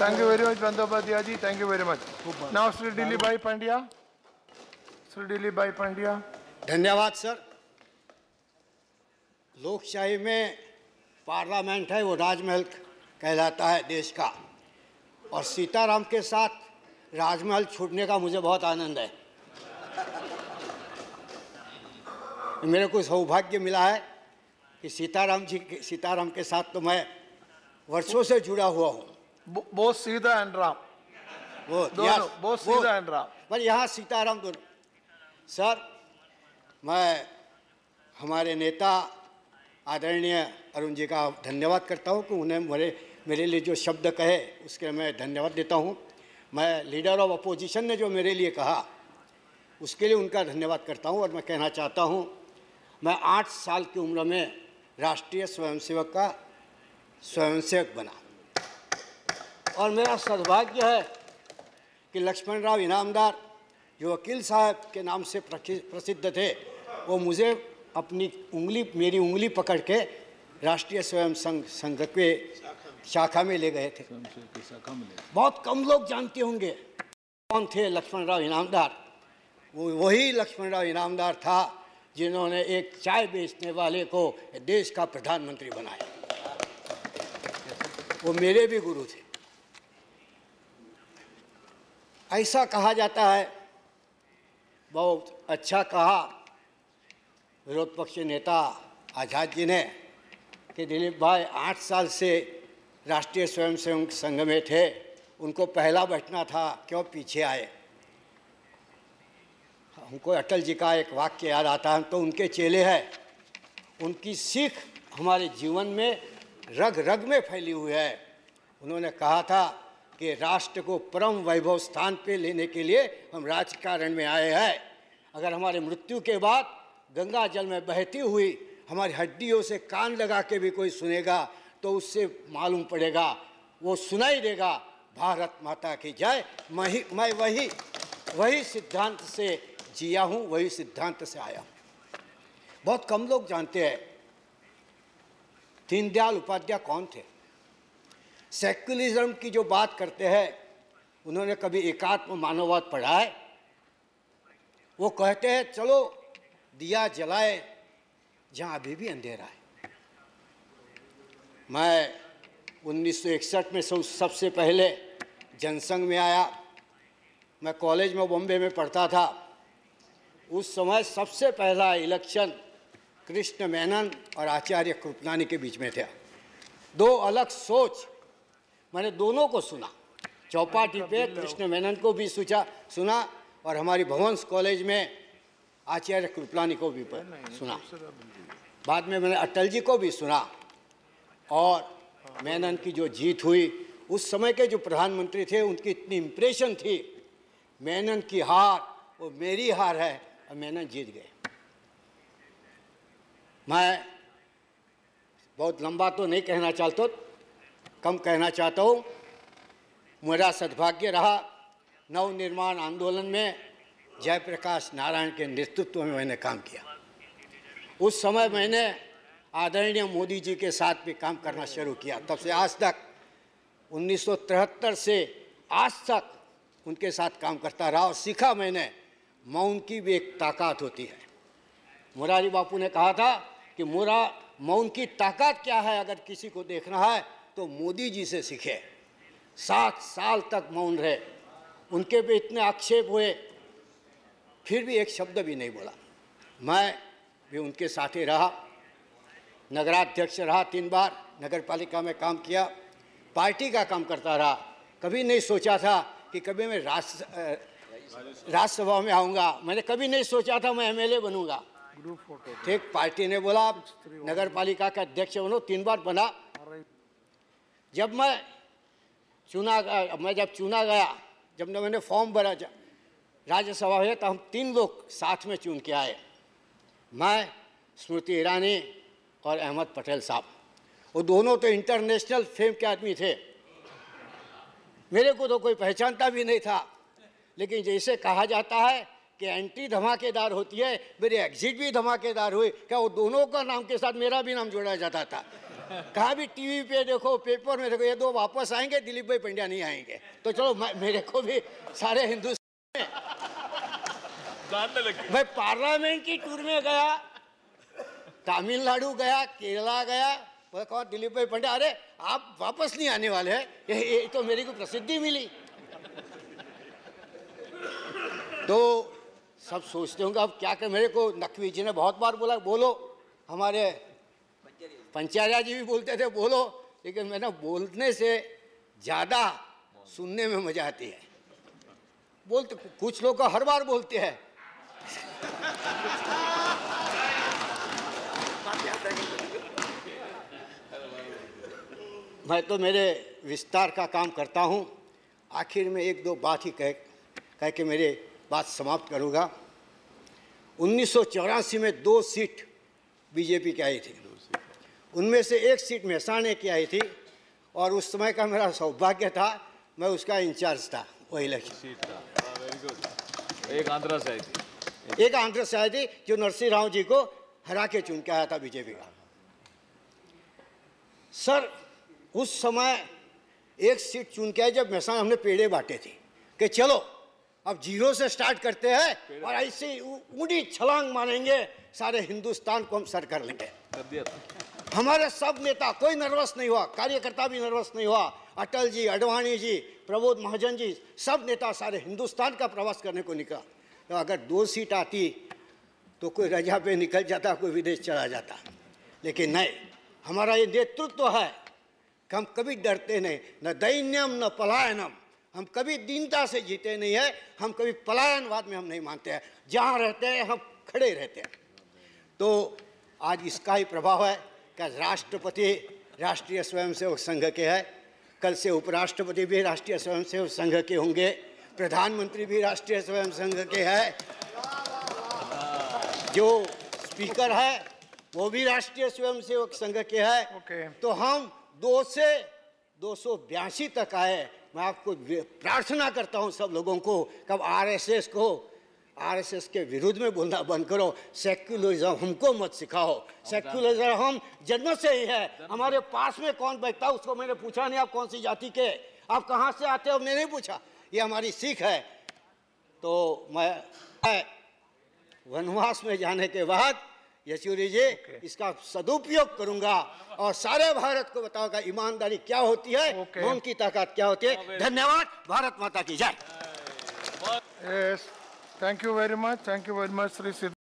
Thank you very much, Bandyopadhyay ji. Thank you very much. Now, Sri Dilip Bhai Pandya. Sri Dilip Bhai Pandya. धन्यवाद sir. लोकशाही में parliament है वो राजमहल कहलाता है देश का, और सीताराम के साथ राजमहल छूटने का मुझे बहुत आनंद है। मेरे को सौभाग्य मिला है कि सीताराम के साथ तो मैं वर्षों से जुड़ा हुआ हूँ। Both Sita and Ram. Both Sita and Ram. पर यहाँ सीताराम दोनों। सर, मैं हमारे नेता आदरणीय अरुण जी का धन्यवाद करता हूँ कि उन्हें मेरे लिए जो शब्द कहे उसके मैं धन्यवाद देता हूँ। मैं लीडर ऑफ अपोजिशन ने जो मेरे लिए कहा उसके लिए उनका धन्यवाद करता हूँ। और मैं कहना चाहता हूँ, मैं 8 साल की उम्र में राष्ट्रीय स्वयंसेवक का स्वयंसेवक बना, और मेरा सौभाग्य है कि लक्ष्मण राव इनामदार जो वकील साहब के नाम से प्रसिद्ध थे, वो मुझे मेरी उंगली पकड़ के राष्ट्रीय स्वयं संघ के शाखा में ले गए थे। बहुत कम लोग जानते होंगे कौन थे लक्ष्मण राव इनामदार। वही लक्ष्मण राव इनामदार था जिन्होंने एक चाय बेचने वाले को देश का प्रधानमंत्री बनाया। वो मेरे भी गुरु थे। ऐसा कहा जाता है, बहुत अच्छा कहा विरोध पक्ष नेता आज़ाद जी ने कि दिलीप भाई 8 साल से राष्ट्रीय स्वयंसेवक संघ में थे, उनको पहला बैठना था, क्यों पीछे आए। हमको अटल जी का एक वाक्य याद आता है, तो उनके चेले हैं, उनकी सीख हमारे जीवन में रग रग में फैली हुई है। उन्होंने कहा था कि राष्ट्र को परम वैभव स्थान पे लेने के लिए हम राजकारण में आए हैं। अगर हमारे मृत्यु के बाद गंगा जल में बहती हुई हमारी हड्डियों से कान लगा के भी कोई सुनेगा तो उससे मालूम पड़ेगा, वो सुनाई देगा, भारत माता की जय। मैं वही सिद्धांत से जिया हूँ, वही सिद्धांत से आया हूँ। बहुत कम लोग जानते हैं दीनदयाल उपाध्याय कौन थे। सेक्युलरिज्म की जो बात करते हैं, उन्होंने कभी एकात्म मानववाद पढ़ा है? वो कहते हैं चलो दिया जलाए जहाँ अभी भी अंधेरा है। मैं 1961 में सबसे पहले जनसंघ में आया। मैं कॉलेज में बॉम्बे में पढ़ता था। उस समय सबसे पहला इलेक्शन कृष्ण मेनन और आचार्य कृपलानी के बीच में था। दो अलग सोच, मैंने दोनों को सुना। चौपाटी पे कृष्ण मेनन को भी सुना और हमारी भवंस कॉलेज में आचार्य कृपलानी को भी सुना। बाद में मैंने अटल जी को भी सुना। और मेनन की जो जीत हुई, उस समय के जो प्रधानमंत्री थे उनकी इतनी इम्प्रेशन थी, मेनन की हार वो मेरी हार है, और मेनन जीत गए। मैं बहुत लंबा तो नहीं कहना चाहता, कम कहना चाहता हूँ। मेरा सद्भाग्य रहा नवनिर्माण आंदोलन में जयप्रकाश नारायण के नेतृत्व में मैंने काम किया। उस समय मैंने आदरणीय मोदी जी के साथ भी काम करना शुरू किया। तब से आज तक 1973 से आज तक उनके साथ काम करता रहा और सीखा मैंने मौन की भी एक ताकत होती है। मुरारी बापू ने कहा था कि मौन की ताकत क्या है, अगर किसी को देखना है तो मोदी जी से सीखे। 7 साल तक मौन रहे, उनके पे इतने आक्षेप हुए, फिर भी एक शब्द भी नहीं बोला। मैं भी उनके साथ ही रहा, नगराध्यक्ष रहा 3 बार, नगर पालिका में काम किया, पार्टी का काम करता रहा। कभी नहीं सोचा था कि कभी मैं राज्यसभा में आऊँगा। मैंने कभी नहीं सोचा था मैं MLA बनूंगा। ठीक, पार्टी ने बोला आप नगर पालिका का अध्यक्ष बनो, 3 बार बना। जब मैं चुना गया, जब मैंने फॉर्म भरा राज्यसभा में, तो हम 3 लोग साथ में चुन के आए, मैं, स्मृति ईरानी और अहमद पटेल साहब। वो दोनों तो इंटरनेशनल फेम के आदमी थे, मेरे को तो कोई पहचानता भी नहीं था। लेकिन जैसे कहा जाता है कि एंट्री धमाकेदार होती है, मेरी एग्जिट भी धमाकेदार हुई। क्या वो दोनों का नाम के साथ मेरा भी नाम जोड़ा जाता था? कहा भी टीवी पे देखो, पेपर में देखो, ये दो वापस आएंगे, दिलीप भाई पंड्या नहीं आएंगे। तो चलो मेरे को भी सारे हिंदुस्तान में, मैं पार्लियामेंट की टूर में गया, तमिलनाडु गया, केरला गया, वो कहा दिलीप भाई पंड्या, अरे आप वापस नहीं आने वाले हैं, ये तो मेरी को प्रसिद्धि मिली। तो सब सोचते होंगे अब क्या कर, मेरे को नकवी जी ने बहुत बार बोला बोलो, हमारे पंचार्या जी भी बोलते थे बोलो, लेकिन मैंने बोलने से ज़्यादा सुनने में मजा आती है। बोलते कुछ लोग हर बार बोलते हैं, मैं तो मेरे विस्तार का काम करता हूँ। आखिर में एक दो बात ही कह के मेरे बात समाप्त करूँगा। 1984 में 2 सीट बीजेपी की आई थी, उनमें से 1 सीट महसाणे की आई थी, और उस समय का मेरा सौभाग्य था, मैं उसका इंचार्ज था वो इलेक्शन। एक आंध्र से आई थी, एक आंध्र से आई थी जो नरसिंह राव जी को हरा के चुन के आया था बीजेपी का। सर उस समय 1 सीट चुन के आए जब महसाणा हमने पेड़े बांटे थे कि चलो अब 0 से स्टार्ट करते हैं और ऐसे ऊंडी छलांग मारेंगे, सारे हिंदुस्तान को हम सर कर लेंगे। कर दिया था। हमारे सब नेता, कोई नर्वस नहीं हुआ, कार्यकर्ता भी नर्वस नहीं हुआ। अटल जी, अडवाणी जी, प्रबोध महाजन जी, सब नेता सारे हिंदुस्तान का प्रवास करने को निकला। तो अगर 2 सीट आती तो कोई रजा पे निकल जाता, कोई विदेश चला जाता, लेकिन नहीं, हमारा ये नेतृत्व है कि हम कभी डरते नहीं, न दैन्यम न पलायनम, हम कभी दीनता से जीते नहीं है, हम कभी पलायनवाद में हम नहीं मानते हैं, जहाँ रहते हैं हम खड़े रहते हैं। तो आज इसका ही प्रभाव है कि राष्ट्रपति राष्ट्रीय स्वयंसेवक संघ के हैं, कल से उपराष्ट्रपति भी राष्ट्रीय स्वयंसेवक संघ के होंगे, प्रधानमंत्री भी राष्ट्रीय स्वयं संघ के हैं, जो स्पीकर है वो भी राष्ट्रीय स्वयंसेवक संघ के हैं। तो हम 2 से 282 तक आए। मैं आपको प्रार्थना करता हूं सब लोगों को, कब आरएसएस के विरुद्ध में बोलना बंद करो, सेक्युलरिज्म हमको मत सिखाओ। सेक्युलरिज्म हम जन्म से ही है, हमारे पास में कौन बैठता है उसको मैंने पूछा नहीं आप कौन सी जाति के, आप कहाँ से आते हो मैंने नहीं पूछा, ये हमारी सीख है। तो मैं वनवास में जाने के बाद येचुरी जी इसका सदुपयोग करूंगा और सारे भारत को बताऊंगा ईमानदारी क्या होती है, मौन की ताकत क्या होती है। धन्यवाद, भारत माता की जय। Yes, thank you very much, Sri